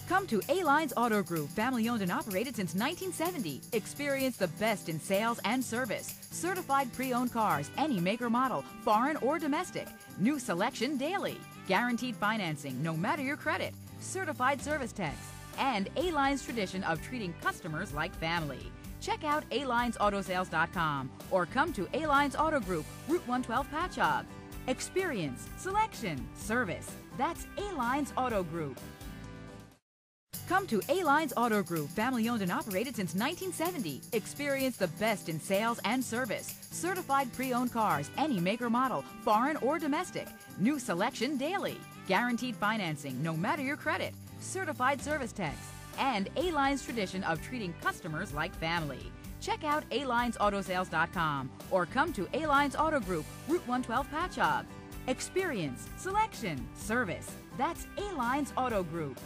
Come to A-Lines Auto Group, family owned and operated since 1970. Experience the best in sales and service. Certified pre-owned cars, any make or model, foreign or domestic. New selection daily. Guaranteed financing, no matter your credit. Certified service techs. And A-Line's tradition of treating customers like family. Check out alinesautosales.com or come to A-Lines Auto Group, Route 112 Patchogue. Experience, selection, service. That's A-Lines Auto Group. Come to A-Lines Auto Group, family owned and operated since 1970. Experience the best in sales and service. Certified pre-owned cars, any make or model, foreign or domestic. New selection daily. Guaranteed financing, no matter your credit. Certified service techs. And A-Line's tradition of treating customers like family. Check out alinesautosales.com or come to A-Lines Auto Group, Route 112 Patchogue. Experience, selection, service. That's A-Lines Auto Group.